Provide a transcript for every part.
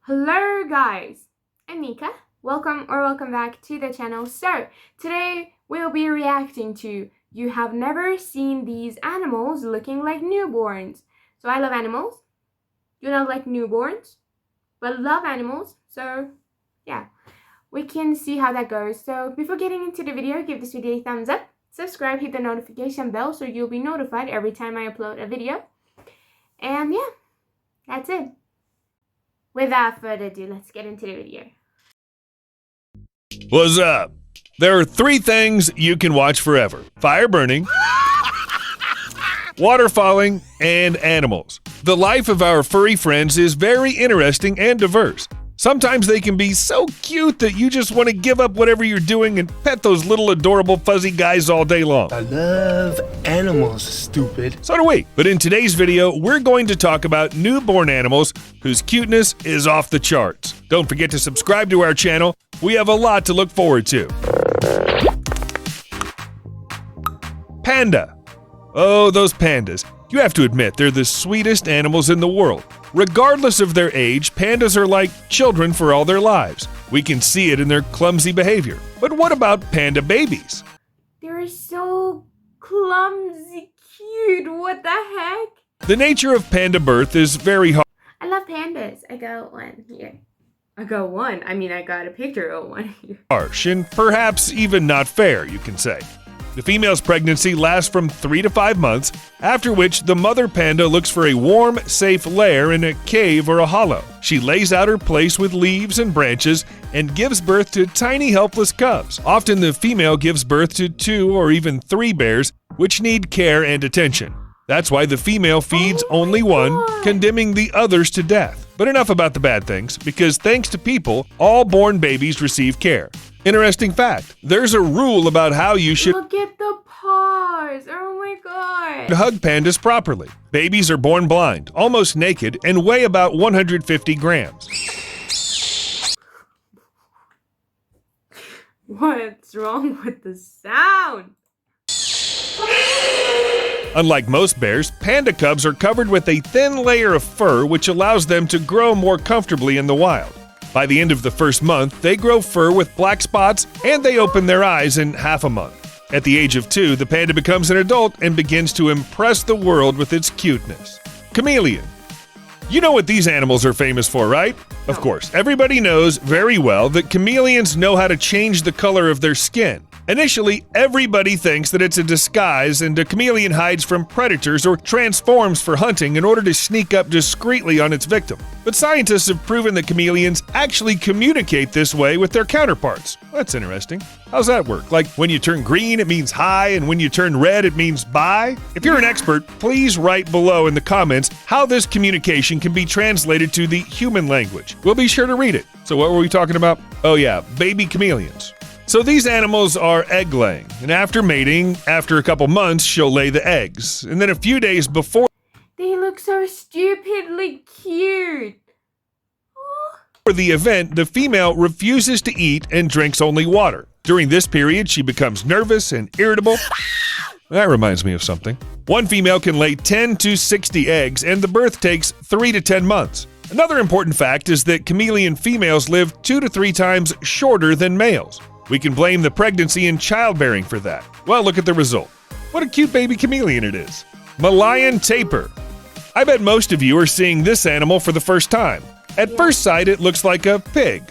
Hello guys, I'm Mika. Welcome back to the channel. So today we'll be reacting to You Have Never Seen These Animals Looking Like Newborns. So I love animals. You don't like newborns, but love animals. So yeah, we can see how that goes. So before getting into the video, give this video a thumbs up, subscribe, hit the notification bell so you'll be notified every time I upload a video. And yeah, that's it. Without further ado, let's get into the video. What's up? There are three things you can watch forever: fire burning, water falling, and animals. The life of our furry friends is very interesting and diverse. Sometimes they can be so cute that you just want to give up whatever you're doing and pet those little adorable fuzzy guys all day long. I love animals, stupid. So do we. But in today's video, we're going to talk about newborn animals whose cuteness is off the charts. Don't forget to subscribe to our channel. We have a lot to look forward to. Panda. Oh, those pandas. You have to admit, they're the sweetest animals in the world. Regardless of their age, pandas are like children for all their lives. We can see it in their clumsy behavior. But what about panda babies? They're so clumsy cute. What the heck? The nature of panda birth is very hard. I love pandas. I got one here. I got a picture of one here. Harsh and perhaps even not fair, you can say. The female's pregnancy lasts from 3 to 5 months, after which the mother panda looks for a warm, safe lair in a cave or a hollow. She lays out her place with leaves and branches and gives birth to tiny helpless cubs. Often the female gives birth to 2 or even 3 bears, which need care and attention. That's why the female feeds only one, condemning the others to death. But enough about the bad things, because thanks to people, all born babies receive care. Interesting fact, there's a rule about how you should Look at the paws. Oh my god. hug pandas properly. Babies are born blind, almost naked, and weigh about 150 grams. What's wrong with the sound? Unlike most bears, panda cubs are covered with a thin layer of fur which allows them to grow more comfortably in the wild. By the end of the first month, they grow fur with black spots and they open their eyes in half a month. At the age of 2, the panda becomes an adult and begins to impress the world with its cuteness. Chameleon. You know what these animals are famous for, right? Of course, everybody knows very well that chameleons know how to change the color of their skin. Initially, everybody thinks that it's a disguise and a chameleon hides from predators or transforms for hunting in order to sneak up discreetly on its victim. But scientists have proven that chameleons actually communicate this way with their counterparts. That's interesting. How's that work? Like when you turn green, it means hi, and when you turn red, it means bye? If you're an expert, please write below in the comments how this communication can be translated to the human language. We'll be sure to read it. So what were we talking about? Oh yeah, baby chameleons. So these animals are egg-laying, and after mating, after a couple months, she'll lay the eggs. And then a few days before They look so stupidly cute. the event, the female refuses to eat and drinks only water. During this period, she becomes nervous and irritable. That reminds me of something. One female can lay 10 to 60 eggs, and the birth takes 3 to 10 months. Another important fact is that chameleon females live 2 to 3 times shorter than males. We can blame the pregnancy and childbearing for that. Well, look at the result. What a cute baby chameleon it is. Malayan tapir. I bet most of you are seeing this animal for the first time. At first sight, it looks like a pig.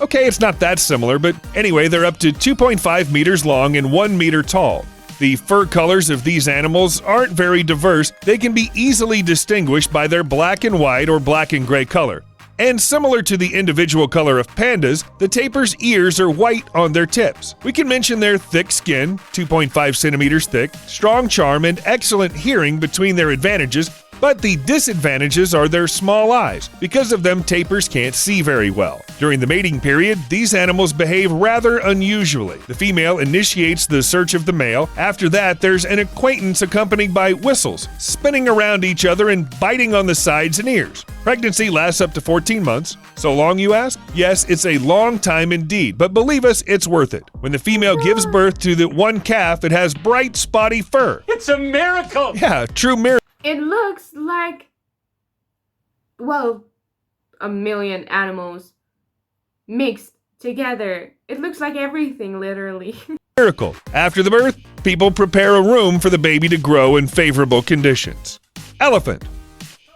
Okay, it's not that similar, but anyway, they're up to 2.5 meters long and 1 meter tall. The fur colors of these animals aren't very diverse. They can be easily distinguished by their black and white or black and gray color. And similar to the individual color of pandas, the tapir's ears are white on their tips. We can mention their thick skin, 2.5 centimeters thick, strong charm, and excellent hearing between their advantages, but the disadvantages are their small eyes. Because of them, tapirs can't see very well. During the mating period, these animals behave rather unusually. The female initiates the search of the male. After that, there's an acquaintance accompanied by whistles, spinning around each other and biting on the sides and ears. Pregnancy lasts up to 14 months. So long, you ask? Yes, it's a long time indeed, but believe us, it's worth it. When the female gives birth to the one calf, it has bright, spotty fur. It's a miracle! Yeah, true miracle. It looks like, well, a million animals mixed together. It looks like everything, literally. Miracle. After the birth, people prepare a room for the baby to grow in favorable conditions. Elephant.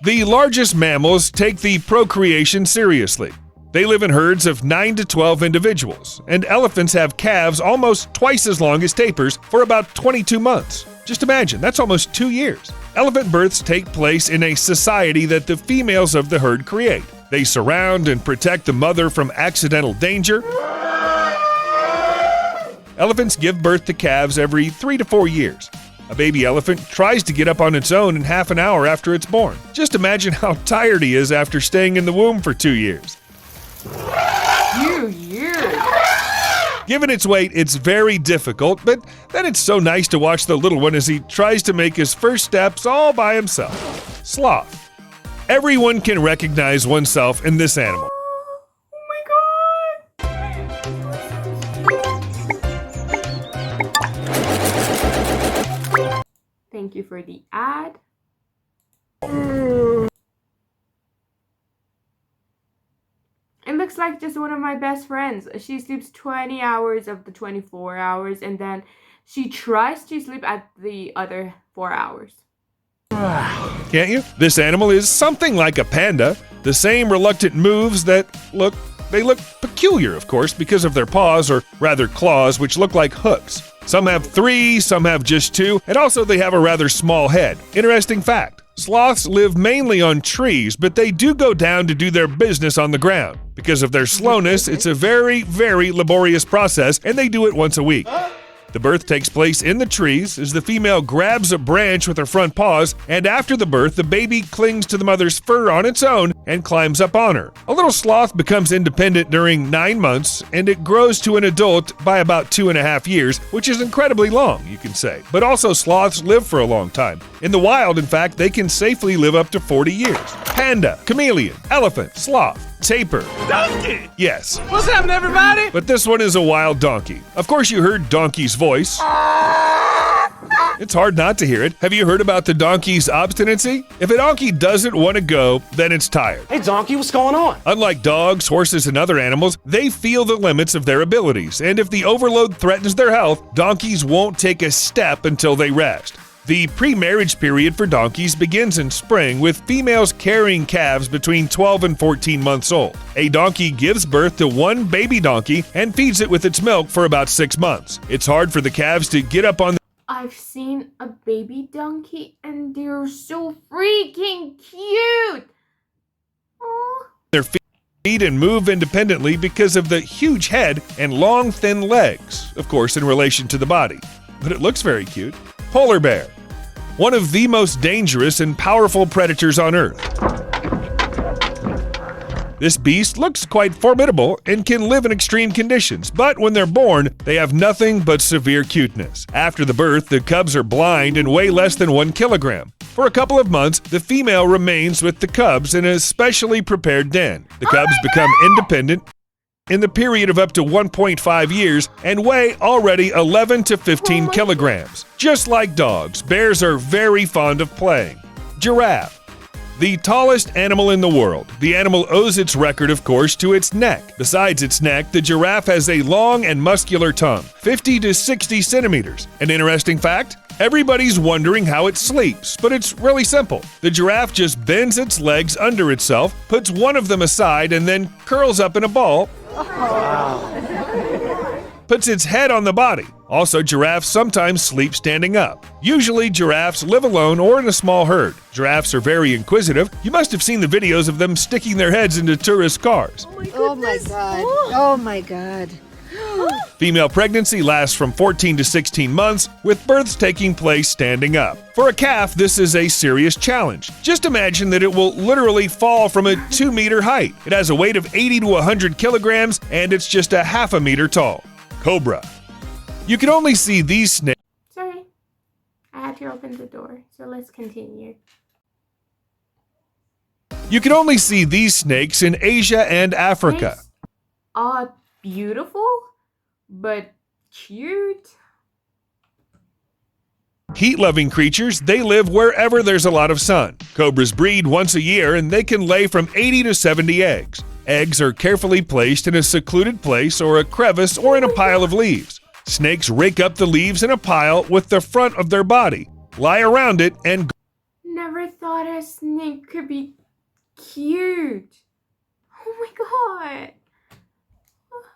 The largest mammals take the procreation seriously. They live in herds of 9 to 12 individuals, and elephants have calves almost twice as long as tapirs for about 22 months. Just imagine, that's almost 2 years. Elephant births take place in a society that the females of the herd create. They surround and protect the mother from accidental danger. Elephants give birth to calves every 3 to 4 years. A baby elephant tries to get up on its own in half an hour after it's born. Just imagine how tired he is after staying in the womb for 2 years. 2 years? Given its weight, it's very difficult, but then it's so nice to watch the little one as he tries to make his first steps all by himself. Sloth. Everyone can recognize oneself in this animal. Thank you for the ad. It looks like just one of my best friends. She sleeps 20 hours of the 24 hours, and then she tries to sleep at the other 4 hours. Can't you? This animal is something like a panda. The same reluctant moves that look peculiar, of course, because of their paws, or rather claws, which look like hooks. Some have 3, some have just 2, and also they have a rather small head. Interesting fact. Sloths live mainly on trees, but they do go down to do their business on the ground. Because of their slowness, it's a very, very laborious process, and they do it once a week. The birth takes place in the trees as the female grabs a branch with her front paws, and after the birth, the baby clings to the mother's fur on its own and climbs up on her. A little sloth becomes independent during 9 months, and it grows to an adult by about 2.5 years, which is incredibly long, you can say. But also, sloths live for a long time. In the wild, in fact, they can safely live up to 40 years. Panda, chameleon, elephant, sloth, tapir. Donkey! Yes. What's happening, everybody? But this one is a wild donkey. Of course, you heard donkey's voice. It's hard not to hear it. Have you heard about the donkey's obstinacy? If a donkey doesn't want to go, then it's tired. Hey, donkey, what's going on? Unlike dogs, horses, and other animals, they feel the limits of their abilities, and if the overload threatens their health, donkeys won't take a step until they rest. The pre-marriage period for donkeys begins in spring, with females carrying calves between 12 and 14 months old. A donkey gives birth to one baby donkey and feeds it with its milk for about 6 months. It's hard for the calves to get up on I've seen a baby donkey and they're so freaking cute. Aww. their feet and move independently because of the huge head and long, thin legs, of course, in relation to the body. But it looks very cute. Polar bear. One of the most dangerous and powerful predators on Earth. This beast looks quite formidable and can live in extreme conditions, but when they're born, they have nothing but severe cuteness. After the birth, the cubs are blind and weigh less than 1 kilogram. For a couple of months, the female remains with the cubs in a specially prepared den. The cubs become independent in the period of up to 1.5 years and weigh already 11 to 15 kilograms. Just like dogs, bears are very fond of playing. Giraffe. The tallest animal in the world. The animal owes its record, of course, to its neck. Besides its neck, the giraffe has a long and muscular tongue, 50 to 60 centimeters. An interesting fact? Everybody's wondering how it sleeps, but it's really simple. The giraffe just bends its legs under itself, puts one of them aside, and then curls up in a ball. Puts its head on the body. Also, giraffes sometimes sleep standing up. Usually, giraffes live alone or in a small herd. Giraffes are very inquisitive. You must have seen the videos of them sticking their heads into tourist cars. Oh my god. Oh my god. Female pregnancy lasts from 14 to 16 months, with births taking place standing up. For a calf, this is a serious challenge. Just imagine that it will literally fall from a 2-meter height. It has a weight of 80 to 100 kilograms, and it's just a half a meter tall. Cobra. You can only see these snakes. Sorry, I had to open the door, so let's continue. You can only see these snakes in Asia and Africa. Snakes are beautiful, but cute. Heat-loving creatures, they live wherever there's a lot of sun. Cobras breed once a year and they can lay from 80 to 70 eggs. Eggs are carefully placed in a secluded place or a crevice or in a pile of leaves. Snakes rake up the leaves in a pile with the front of their body, lie around it, and Never thought a snake could be cute. Oh my god.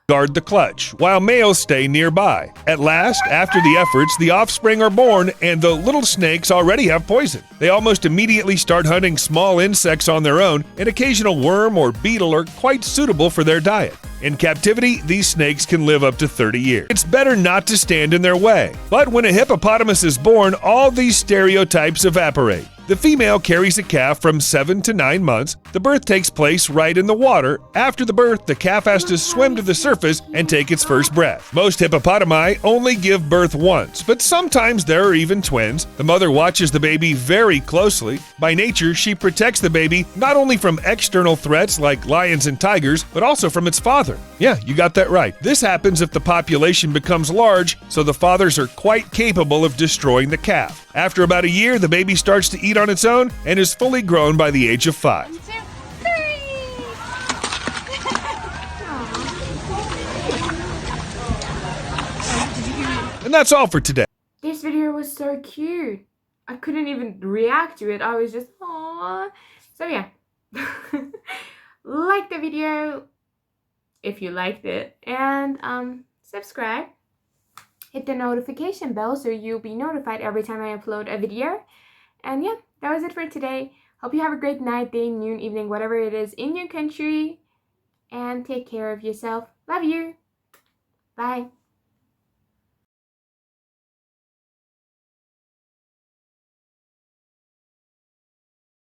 guard the clutch, while males stay nearby. At last, after the efforts, the offspring are born, and the little snakes already have poison. They almost immediately start hunting small insects on their own. An occasional worm or beetle are quite suitable for their diet. In captivity, these snakes can live up to 30 years. It's better not to stand in their way. But when a hippopotamus is born, all these stereotypes evaporate. The female carries a calf from 7 to 9 months. The birth takes place right in the water. After the birth, the calf has to swim to the surface and take its first breath. Most hippopotami only give birth once, but sometimes there are even twins. The mother watches the baby very closely. By nature, she protects the baby not only from external threats like lions and tigers, but also from its father. Yeah, you got that right. This happens if the population becomes large, so the fathers are quite capable of destroying the calf. After about a year, the baby starts to eat on its own and is fully grown by the age of 5. 1, 2, 3. And that's all for today. This video was so cute. I couldn't even react to it. I was just, aww. So yeah. Like the video if you liked it. And subscribe. Hit the notification bell so you'll be notified every time I upload a video. And yeah, that was it for today. Hope you have a great night, day, noon, evening, whatever it is in your country. And take care of yourself. Love you. Bye.